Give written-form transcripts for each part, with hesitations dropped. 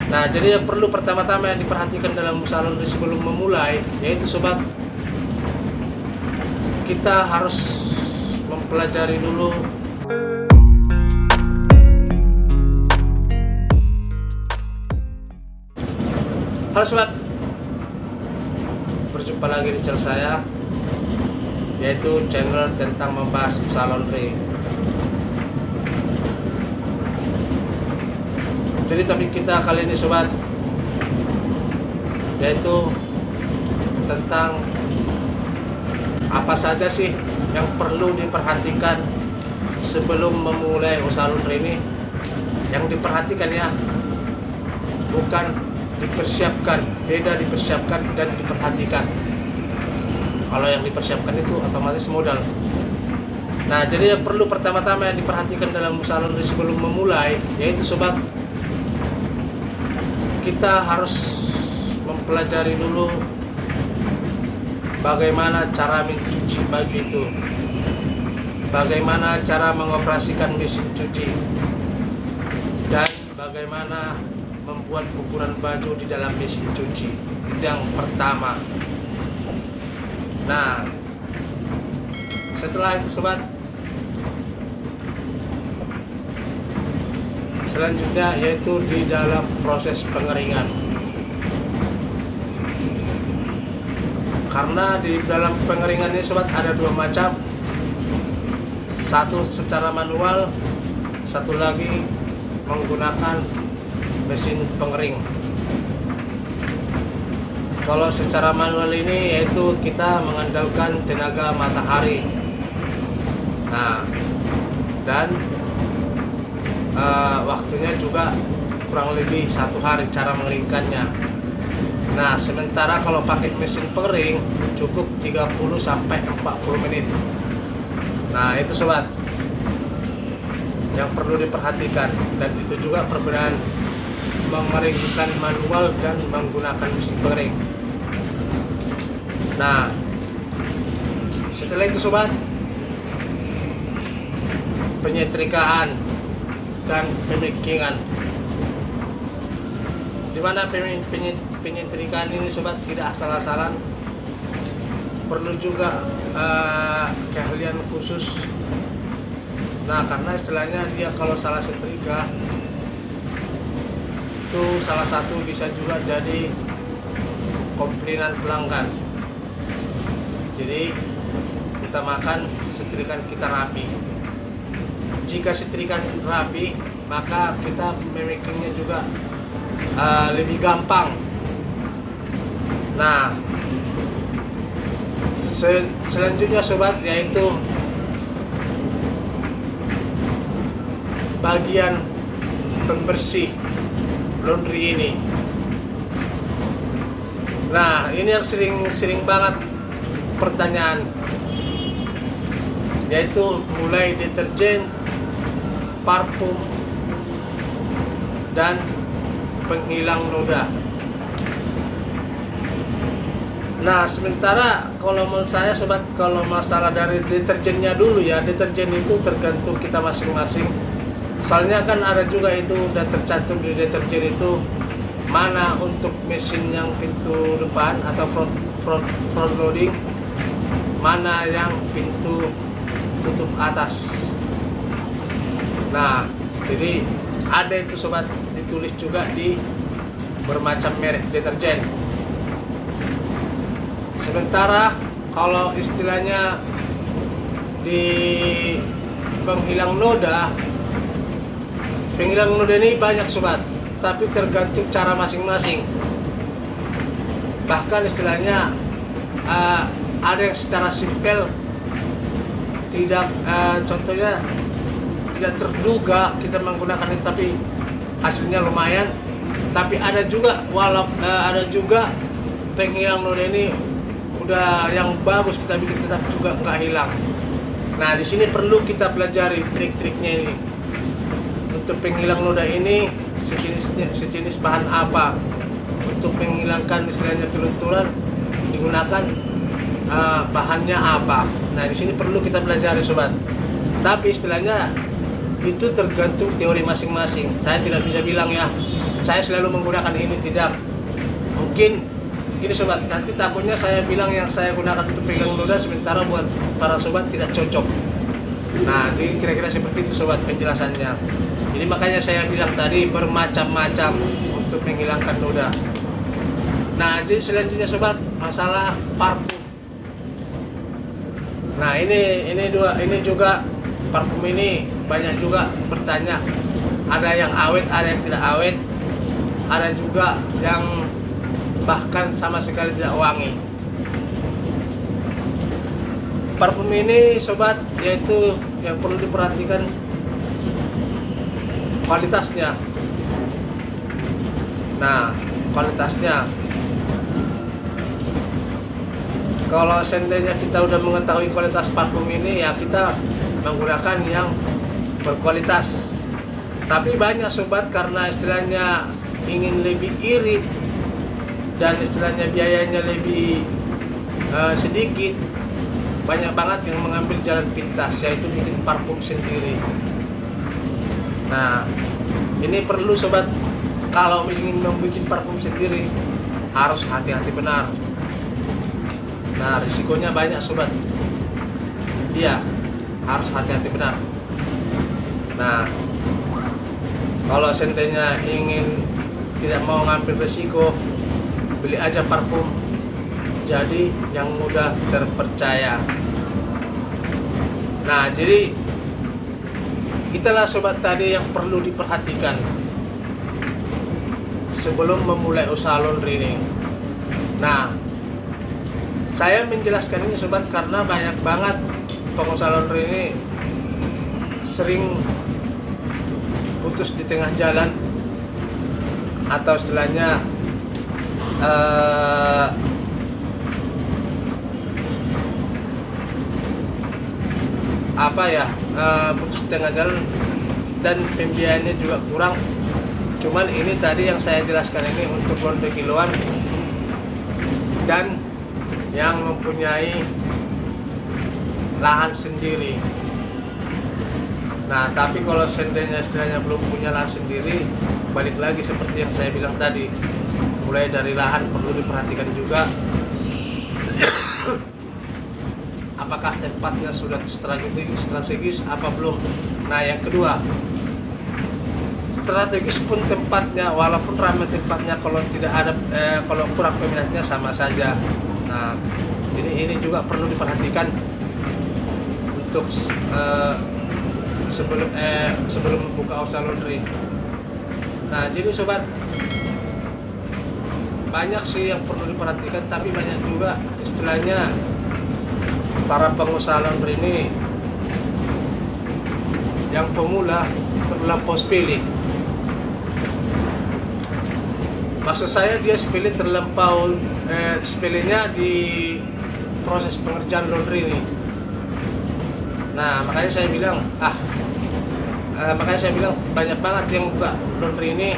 Nah, jadi yang perlu pertama-tama yang diperhatikan dalam usaha laundry sebelum memulai, yaitu sobat, kita harus mempelajari dulu halo sobat, berjumpa lagi di channel saya, yaitu channel tentang membahas usaha laundry. Jadi topik kita kali ini sobat, yaitu tentang apa saja sih yang perlu diperhatikan sebelum memulai usaha laundry ini. Yang diperhatikan ya, bukan dipersiapkan, beda dipersiapkan dan diperhatikan. Kalau yang dipersiapkan itu otomatis modal. Nah, jadi yang perlu pertama-tama yang diperhatikan dalam usaha laundry sebelum memulai, yaitu sobat, kita harus mempelajari dulu bagaimana cara mencuci baju itu, bagaimana cara mengoperasikan mesin cuci, dan bagaimana membuat ukuran baju di dalam mesin cuci. Itu yang pertama. Nah, setelah itu sobat, selanjutnya yaitu di dalam proses pengeringan. Karena di dalam pengeringan ini sobat ada dua macam. Satu secara manual, satu lagi menggunakan mesin pengering. Kalau secara manual ini yaitu kita mengandalkan tenaga matahari. Nah, dan waktunya juga kurang lebih 1 hari cara mengeringkannya. Nah, sementara kalau pakai mesin pengering cukup 30 sampai 40 menit. Nah, itu sobat yang perlu diperhatikan, dan itu juga perbedaan mengeringkan manual dan menggunakan mesin pengering. Nah, setelah itu sobat, penyetrikaan dan pemikingan. Dimana penyetrikaan ini sobat tidak asal-asalan, perlu juga keahlian khusus. Nah, karena istilahnya dia kalau salah setrika itu salah satu bisa juga jadi komplainan pelanggan. Jadi utamakan setrikaan kita rapi. Jika setrikaan rapi, maka kita memakingnya juga lebih gampang. Nah, selanjutnya sobat, yaitu bagian pembersih laundry ini. Nah, ini yang sering banget pertanyaan, yaitu mulai deterjen, parfum, dan penghilang noda. Nah, sementara kalau menurut saya sobat, kalau masalah dari deterjennya dulu ya, deterjen itu tergantung kita masing-masing. Soalnya kan ada juga itu udah tercantum di deterjen itu mana untuk mesin yang pintu depan atau front loading, mana yang pintu tutup atas. Nah, jadi ada itu sobat, ditulis juga di bermacam merek deterjen. Sementara kalau istilahnya di penghilang noda ini banyak sobat, tapi tergantung cara masing-masing. Bahkan istilahnya ada yang secara simpel tidak, contohnya tidak terduga kita menggunakan itu tapi hasilnya lumayan. Tapi ada juga ada juga penghilang noda ini udah yang bagus kita bikin tetap juga nggak hilang. Nah, di sini perlu kita pelajari trik-triknya ini. Untuk penghilang noda ini sejenis bahan apa? Untuk menghilangkan istilahnya kelunturan digunakan bahannya apa? Nah, di sini perlu kita pelajari sobat. Tapi istilahnya itu tergantung teori masing-masing. Saya tidak bisa bilang ya saya selalu menggunakan ini, tidak. Mungkin gini sobat, nanti takutnya saya bilang yang saya gunakan untuk pegang noda sementara buat para sobat tidak cocok. Nah, jadi kira-kira seperti itu sobat penjelasannya. Jadi makanya saya bilang tadi bermacam-macam untuk menghilangkan noda. Nah, jadi selanjutnya sobat, masalah parfum. Nah, ini juga parfum ini banyak juga bertanya. Ada yang awet, ada yang tidak awet. Ada juga yang bahkan sama sekali tidak wangi. Parfum ini sobat, yaitu yang perlu diperhatikan kualitasnya. Nah, kualitasnya, kalau seandainya kita udah mengetahui kualitas parfum ini, ya kita menggunakan yang berkualitas. Tapi banyak sobat karena istilahnya ingin lebih irit dan istilahnya biayanya lebih sedikit, banyak banget yang mengambil jalan pintas, yaitu bikin parfum sendiri. Nah, ini perlu sobat, kalau ingin membuat parfum sendiri harus hati-hati benar. Nah, risikonya banyak sobat. Iya, harus hati-hati benar. Nah, kalau seandainya ingin tidak mau ngambil risiko, beli aja parfum jadi yang mudah terpercaya. Nah, jadi itulah sobat tadi yang perlu diperhatikan sebelum memulai usaha laundry ini. Nah, saya menjelaskan ini sobat karena banyak banget pengusaha laundry ini sering putus di tengah jalan, atau istilahnya putus di tengah jalan dan pembiayaannya juga kurang. Cuman ini tadi yang saya jelaskan ini untuk laundry kiloan dan yang mempunyai lahan sendiri. Nah, tapi kalau seandainya istilahnya belum punya lahan sendiri, balik lagi seperti yang saya bilang tadi, mulai dari lahan perlu diperhatikan juga. Apakah tempatnya sudah strategis apa belum? Nah, yang kedua, strategis pun tempatnya, walaupun ramai tempatnya, kalau tidak ada kalau kurang peminatnya sama saja. Nah, ini juga perlu diperhatikan untuk sebelum membuka usaha laundry. Nah, jadi sobat, banyak sih yang perlu diperhatikan, tapi banyak juga istilahnya para pengusaha laundry ini yang pemula terlampau sepele. Maksud saya dia sepele terlampau sepelenya di proses pengerjaan laundry ini. Nah, makanya saya bilang banyak banget yang buka laundry ini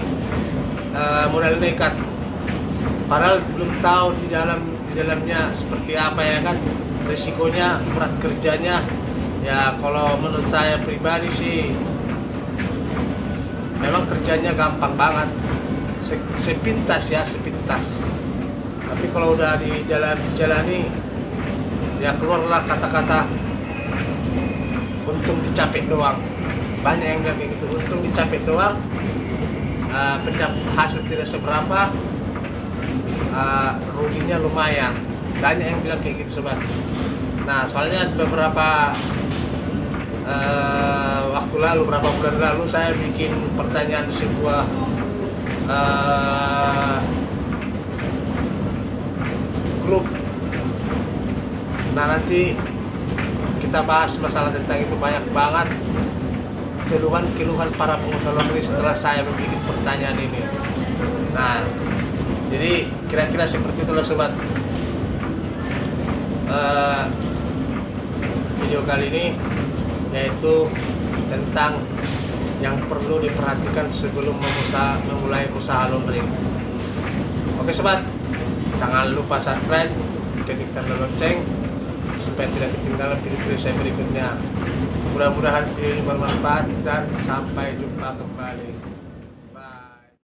modal nekat, padahal belum tahu di dalamnya seperti apa, ya kan, risikonya, berat kerjanya. Ya, kalau menurut saya pribadi sih memang kerjanya gampang banget, sepintas. Tapi kalau udah dijalani, ya keluarlah kata-kata untung dicapek doang. Banyak yang bilang kayak gitu, untung dicapek doang, hasil tidak seberapa, ruginya lumayan. Banyak yang bilang kayak gitu sobat. Nah, soalnya beberapa waktu lalu, beberapa bulan lalu, saya bikin pertanyaan di sebuah grup. Nah, nanti kita bahas masalah tentang itu, banyak banget keluhan para pengusaha laundry setelah saya membuat pertanyaan ini. Nah, jadi kira-kira seperti itulah sobat. Video kali ini yaitu tentang yang perlu diperhatikan sebelum memulai usaha laundry. Oke sobat, jangan lupa subscribe, klik tanda lonceng supaya tidak ketinggalan video-video saya berikutnya. Mudah-mudahan video ini bermanfaat dan sampai jumpa kembali.